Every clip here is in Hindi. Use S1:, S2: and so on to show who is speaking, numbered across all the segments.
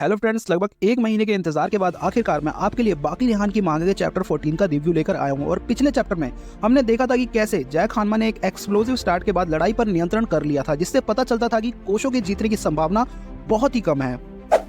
S1: हेलो फ्रेंड्स, लगभग एक महीने के इंतजार के बाद आखिरकार मैं आपके लिए बाकी रेहान की मांगे के चैप्टर 14 का रिव्यू लेकर आया हूँ। और पिछले चैप्टर में हमने देखा था कि कैसे जैक हानमा ने एक एक्सप्लोसिव स्टार्ट के बाद लड़ाई पर नियंत्रण कर लिया था, जिससे पता चलता था कि कोशो के जीतने की संभावना बहुत ही कम है।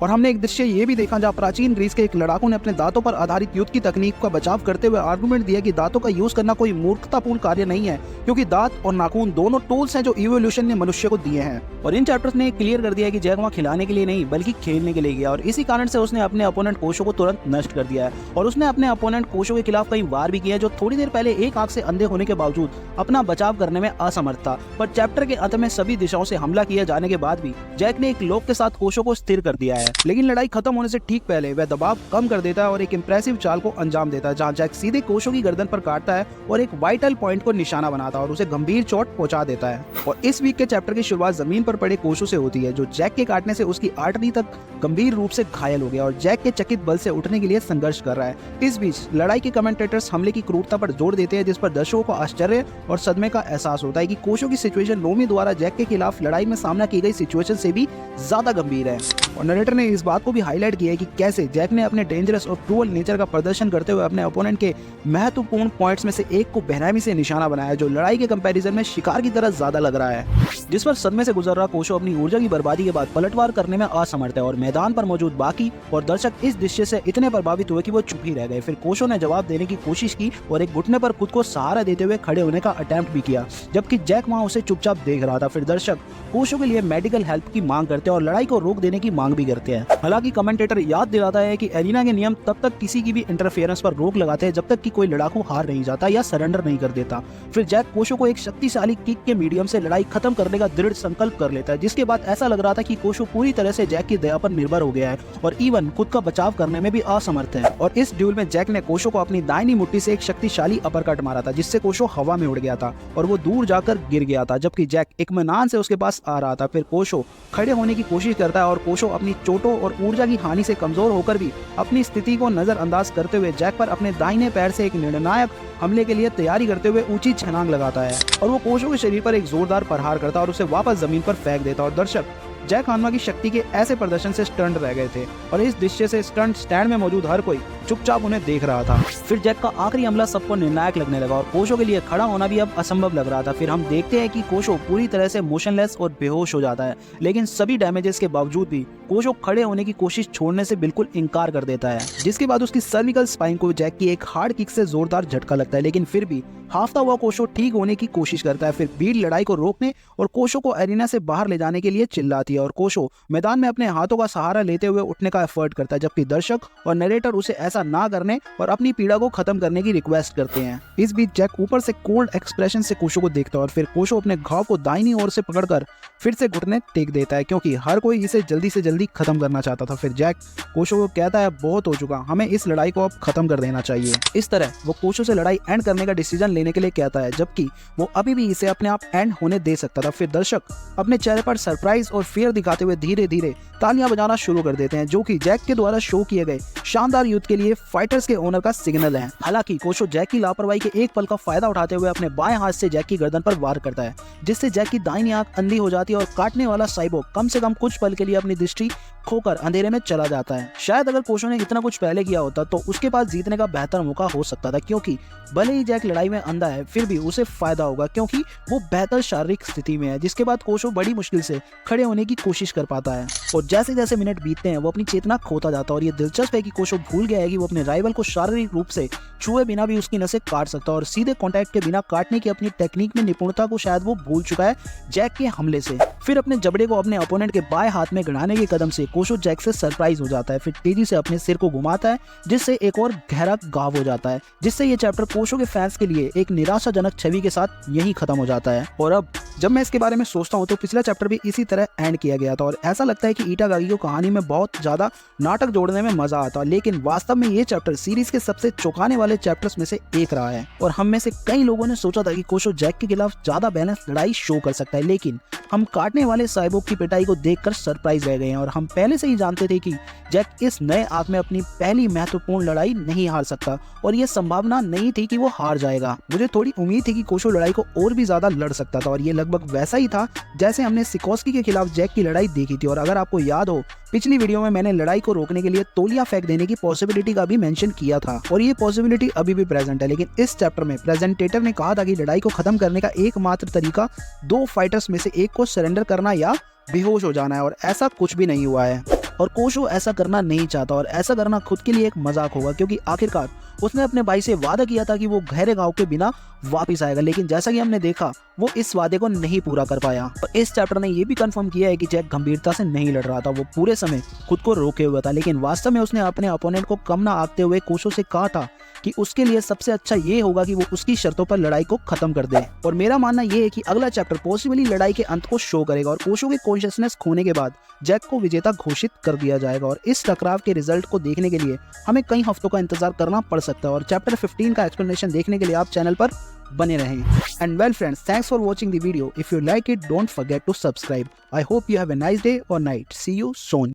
S1: और हमने एक दृश्य ये भी देखा जहाँ प्राचीन ग्रीस के एक लड़ाकू ने अपने दांतों पर आधारित युद्ध की तकनीक का बचाव करते हुए आर्गुमेंट दिया कि दांतों का यूज करना कोई मूर्खतापूर्ण कार्य नहीं है, क्योंकि दांत और नाखून दोनों टूल्स हैं जो इवोल्यूशन ने मनुष्य को दिए हैं। और इन चैप्टर्स ने क्लियर कर दिया है कि जैक वहाँ खिलाने के लिए नहीं बल्कि खेलने के लिए गया, और इसी कारण से उसने अपने अपोनेंट कोशो को तुरंत नष्ट कर दिया है। और उसने अपने अपोनेंट कोशो के खिलाफ कई वार भी किया है, जो थोड़ी देर पहले एक आंख से अंधे होने के बावजूद अपना बचाव करने में असमर्थ था। पर चैप्टर के अंत में सभी दिशाओं से हमला किए जाने के बाद भी जैक ने एक लॉक के साथ कोशो को स्थिर कर दिया है। लेकिन लड़ाई खत्म होने से ठीक पहले वह दबाव कम कर देता है और एक इंप्रेसिव चाल को अंजाम देता है, जहां जैक सीधे कोशो की गर्दन पर काटता है और एक वाइटल पॉइंट को निशाना बनाता है और उसे गंभीर चोट पहुंचा देता है। और इस वीक के चैप्टर की शुरुआत जमीन पर पड़े कोशो से होती है, जो जैक के काटने से उसकी आर्टरी तक गंभीर रूप से घायल हो गया और जैक के चकित बल से उठने के लिए संघर्ष कर रहा है। इस बीच लड़ाई के कमेंटेटर्स हमले की क्रूरता पर जोर देते हैं, जिस पर दर्शकों को आश्चर्य और सदमे का एहसास होता है कि कोशो की सिचुएशन नोमी द्वारा जैक के खिलाफ लड़ाई में सामना की गई सिचुएशन से भी ज्यादा गंभीर है। और नरेटर ने इस बात को भी हाईलाइट किया है कि कैसे जैक ने अपने डेंजरस और क्रूअल नेचर का प्रदर्शन करते हुए अपने ओपोनेंट के महत्वपूर्ण पॉइंट्स में से एक को बेरहमी से निशाना बनाया, जो लड़ाई के कंपैरिजन में शिकार की तरह ज्यादा लग रहा है। जिस पर सदमे से गुजर रहा कोशो अपनी ऊर्जा की बर्बादी के बाद पलटवार करने में असमर्थ है और मैदान पर मौजूद बाकी और दर्शक इस दृश्य से इतने प्रभावित हुए कि वो चुप ही रह गए। फिर कोशो ने जवाब देने की कोशिश की और एक घुटने पर खुद को सहारा देते हुए खड़े होने का अटेम्प्ट भी किया, जबकि जैक वहां उसे चुपचाप देख रहा था। फिर दर्शक कोशो के लिए मेडिकल हेल्प की मांग करते हैं और लड़ाई को रोक देने की मांग भी करते हैं। हालांकि कमेंटेटर याद दिलाता है कि एरिना के नियम तब तक किसी की भी इंटरफेरेंस पर रोक लगाते हैं जब तक कि कोई लड़ाकू हार नहीं जाता या सरेंडर नहीं कर देता। फिर जैक कोशो को एक शक्तिशाली किक के मीडियम से लड़ाई खत्म करने का दृढ़ संकल्प कर लेता है, जिसके बाद ऐसा लग रहा था कि कोशो पूरी तरह से जैक की दया पर निर्भर हो गया है और इवन खुद का बचाव करने में भी असमर्थ है। और इस ड्यूल में जैक ने कोशो को अपनी दाहिनी मुट्ठी से एक शक्तिशाली अपरकट मारा था, जिससे कोशो हवा में उड़ गया था और वो दूर जाकर गिर गया था, जबकि जैक इत्मीनान से उसके पास आ रहा था। फिर कोशो खड़े होने की कोशिश करता है और कोशो अपनी चोटों और ऊर्जा की हानि से कमजोर होकर भी अपनी स्थिति को नजरअंदाज करते हुए जैक पर अपने दाहिने पैर से एक निर्णायक हमले के लिए तैयारी करते हुए ऊंची छलांग लगाता है और वो कोशो के शरीर पर एक जोरदार प्रहार करता है और उसे वापस जमीन पर फेंक देता है। और दर्शक जैक हानमा की शक्ति के ऐसे प्रदर्शन से स्टंट रह गए थे और इस दृश्य से स्टंट स्टैंड में मौजूद हर कोई चुपचाप उन्हें देख रहा था। फिर जैक का आखिरी हमला सबको निर्णायक लगने लगा और कोशो के लिए खड़ा होना भी अब असंभव लग रहा था। फिर हम देखते हैं कि कोशो पूरी तरह से मोशनलेस और बेहोश हो जाता है, लेकिन सभी डैमेजेस के बावजूद भी कोशो खड़े होने की कोशिश छोड़ने से बिल्कुल इनकार कर देता है, जिसके बाद उसकी सर्विकल स्पाइन को जैक की एक हार्ड किक से जोरदार झटका लगता है। लेकिन फिर भी हाफता हुआ कोशो ठीक होने की कोशिश करता है। फिर भीड़ लड़ाई को रोकने और कोशो को एरिना से बाहर ले जाने के लिए चिल्लाती है और कोशो मैदान में अपने हाथों का सहारा लेते हुए उठने का एफर्ट करता है, जबकि दर्शक और नरेटर उसे ऐसा ना करने और अपनी पीड़ा को खत्म करने की रिक्वेस्ट करते हैं। इस बीच जैक ऊपर से कोल्ड एक्सप्रेशन से कोशो को देखता है और फिर कोशो अपने घाव को दाहिनी ओर से पकड़कर फिर से घुटने टेक देता है, क्योंकि हर कोई इसे जल्दी से जल्दी खत्म करना चाहता था। फिर जैक कोशो को कहता है बहुत हो चुका, हमें इस लड़ाई को अब खत्म कर देना चाहिए। इस तरह वो कोशो से लड़ाई एंड करने का डिसीजन लेने के लिए कहता है, जबकि वो अभी भी इसे अपने आप एंड होने दे सकता था। फिर दर्शक अपने चेहरे पर सरप्राइज और फियर दिखाते हुए धीरे धीरे तालियां बजाना शुरू कर देते हैं, जो कि जैक के द्वारा शो किए गए शानदार युद्ध के लिए फाइटर्स के ओनर का सिग्नल है। हालांकि कोशो जैक की लापरवाही के एक पल का फायदा उठाते हुए अपने बाएं हाथ से जैक की गर्दन पर वार करता है, जिससे जैक की दाहिनी आंख अंधी हो जाती है और काटने वाला साइबोर्ग कम से कम कुछ पल के लिए अपनी दृष्टि खोकर अंधेरे में चला जाता है। शायद अगर कोशो ने इतना कुछ पहले किया होता तो उसके पास जीतने का बेहतर मौका हो सकता था, क्योंकि भले ही जैक लड़ाई में अंधा है फिर भी उसे फायदा होगा क्योंकि वो बेहतर शारीरिक स्थिति में है, जिसके बाद कोशो बड़ी मुश्किल से खड़े होने की कोशिश कर पाता है। और जैसे जैसे मिनट बीतते हैं वो अपनी चेतना खोता जाता है और ये दिलचस्प है कि कोशो भूल गया है कि वो अपने राइवल को शारीरिक रूप से छुए बिना भी उसकी नसें काट सकता है और सीधे कांटेक्ट के बिना काटने की अपनी टेक्निक में निपुणता को शायद वो भूल चुका है जैक के हमले से। फिर अपने जबड़े को अपने अपोनेंट के बाएं हाथ में गड़ाने के कदम से कोशो जैक से सरप्राइज हो जाता है। फिर तेजी से अपने सिर को घुमाता है, जिससे एक और गहरा घाव हो जाता है, जिससे ये चैप्टर कोशो के फैंस के लिए एक निराशाजनक छवि के साथ यही खत्म हो जाता है। और अब जब मैं इसके बारे में सोचता हूँ तो पिछला चैप्टर भी इसी तरह एंड किया गया था और ऐसा लगता है कि इटागागी को कहानी में बहुत ज्यादा नाटक जोड़ने में मजा आता, लेकिन वास्तव में ये चैप्टर सीरीज के सबसे चौंकाने वाले चैप्टर्स में से एक रहा है। और हम में से कई लोगों ने सोचा था कि कोशो जैक के खिलाफ ज्यादा बैलेंस लड़ाई शो कर सकता है, लेकिन हम काटने वाले साइबोर्ग की पिटाई को देखकर सरप्राइज रह गए हैं और हम पहले से ही जानते थे कि जैक इस नए आर्क में अपनी पहली महत्वपूर्ण लड़ाई नहीं हार सकता और ये संभावना नहीं थी कि वो हार जाएगा। मुझे थोड़ी उम्मीद थी कि कोशो लड़ाई को और भी ज्यादा लड़ सकता था और ये लगभग वैसा ही था जैसे हमने सिकोस्की के खिलाफ जैक की लड़ाई देखी थी। और अगर आपको याद हो, पिछली वीडियो में मैंने लड़ाई को रोकने के लिए तौलिया फेंक देने की पॉसिबिलिटी का भी मेंशन किया था और ये पॉसिबिलिटी अभी भी प्रेजेंट है। लेकिन इस चैप्टर में प्रेजेंटेटर ने कहा था कि लड़ाई को खत्म करने का एकमात्र तरीका 2 फाइटर्स में से एक को सरेंडर करना या बेहोश हो जाना है, और ऐसा कुछ भी नहीं हुआ है। और कोशो ऐसा करना नहीं चाहता और ऐसा करना खुद के लिए एक मजाक होगा, क्योंकि आखिरकार उसने अपने भाई से वादा किया था कि वो गहरे गांव के बिना वापस आएगा। लेकिन जैसा कि हमने देखा, वो इस वादे को नहीं पूरा कर पाया। और इस चैप्टर ने ये भी कंफर्म किया है कि जैक गंभीरता से नहीं लड़ रहा था, वो पूरे समय खुद को रोके हुए था। लेकिन वास्तव में उसने अपने अपोनेंट को कम ना आंकते हुए कोशो से कहा था कि उसके लिए सबसे अच्छा ये होगा कि वो उसकी शर्तों पर लड़ाई को खत्म कर दे। और मेरा मानना ये है कि अगला चैप्टर पॉसिबली लड़ाई के अंत को शो करेगा और कोशो के कॉन्शियसनेस खोने के बाद जैक को विजेता घोषित कर दिया जाएगा। और इस टकराव के रिजल्ट को देखने के लिए हमें कई हफ्तों का इंतजार करना पड़ सकता है। और चैप्टर 15 का एक्सप्लेनेशन देखने के लिए आप चैनल पर बने रहें। And well friends, thanks for watching the video. If you like it, don't forget to subscribe. I hope you have a nice day और नाइट। See you soon.